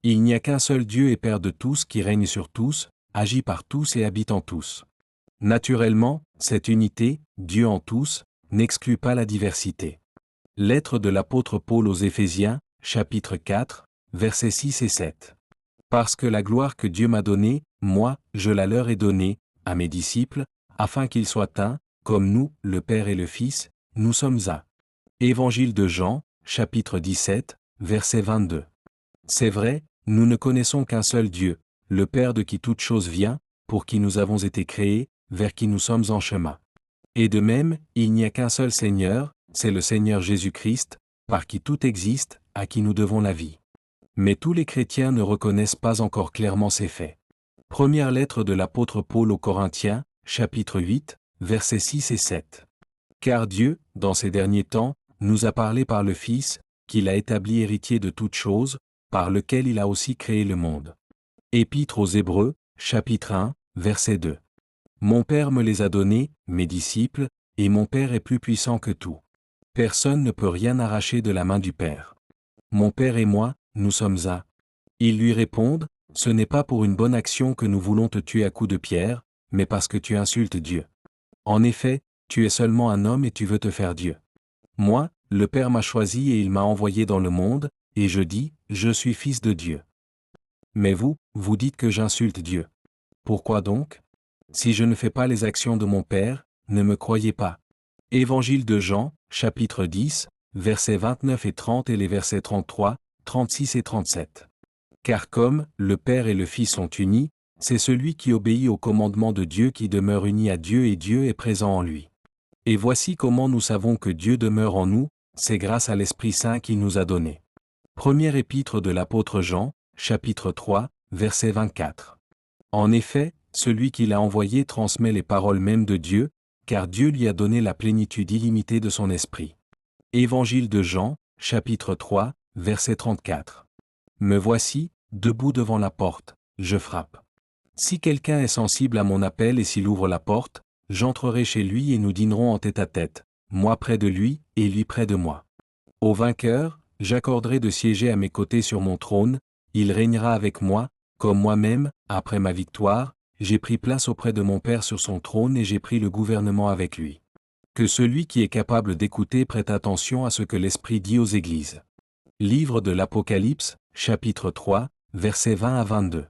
Il n'y a qu'un seul Dieu et Père de tous qui règne sur tous, agit par tous et habite en tous. Naturellement, cette unité, Dieu en tous, n'exclut pas la diversité. Lettre de l'apôtre Paul aux Éphésiens, chapitre 4, versets 6 et 7. Parce que la gloire que Dieu m'a donnée, moi, je la leur ai donnée, à mes disciples, afin qu'ils soient un, comme nous, le Père et le Fils, nous sommes un. Évangile de Jean, chapitre 17, verset 22. C'est vrai, nous ne connaissons qu'un seul Dieu, le Père de qui toute chose vient, pour qui nous avons été créés, vers qui nous sommes en chemin. Et de même, il n'y a qu'un seul Seigneur, c'est le Seigneur Jésus-Christ, par qui tout existe, à qui nous devons la vie. Mais tous les chrétiens ne reconnaissent pas encore clairement ces faits. Première lettre de l'apôtre Paul aux Corinthiens, chapitre 8, versets 6 et 7. Car Dieu, dans ces derniers temps, nous a parlé par le Fils, qu'il a établi héritier de toutes choses, par lequel il a aussi créé le monde. Épître aux Hébreux, chapitre 1, verset 2. Mon Père me les a donnés, mes disciples, et mon Père est plus puissant que tout. Personne ne peut rien arracher de la main du Père. Mon Père et moi, nous sommes un. Ils lui répondent, ce n'est pas pour une bonne action que nous voulons te tuer à coups de pierre, mais parce que tu insultes Dieu. En effet, tu es seulement un homme et tu veux te faire Dieu. Moi, le Père m'a choisi et il m'a envoyé dans le monde, et je dis, je suis fils de Dieu. Mais vous, vous dites que j'insulte Dieu. Pourquoi donc? Si je ne fais pas les actions de mon Père, ne me croyez pas. Évangile de Jean, chapitre 10, versets 29 et 30 et les versets 33, 36 et 37. Car comme le Père et le Fils sont unis, c'est celui qui obéit au commandement de Dieu qui demeure uni à Dieu et Dieu est présent en lui. Et voici comment nous savons que Dieu demeure en nous, c'est grâce à l'Esprit Saint qu'il nous a donné. Première épître de l'apôtre Jean, chapitre 3, verset 24. En effet, celui qui l'a envoyé transmet les paroles mêmes de Dieu, car Dieu lui a donné la plénitude illimitée de son esprit. Évangile de Jean, chapitre 3, verset 34. Me voici, debout devant la porte, je frappe. Si quelqu'un est sensible à mon appel et s'il ouvre la porte, j'entrerai chez lui et nous dînerons en tête-à-tête, moi près de lui et lui près de moi. Au vainqueur, j'accorderai de siéger à mes côtés sur mon trône, il régnera avec moi, comme moi-même, après ma victoire, j'ai pris place auprès de mon Père sur son trône et j'ai pris le gouvernement avec lui. Que celui qui est capable d'écouter prête attention à ce que l'Esprit dit aux Églises. Livre de l'Apocalypse, chapitre 3, versets 20 à 22.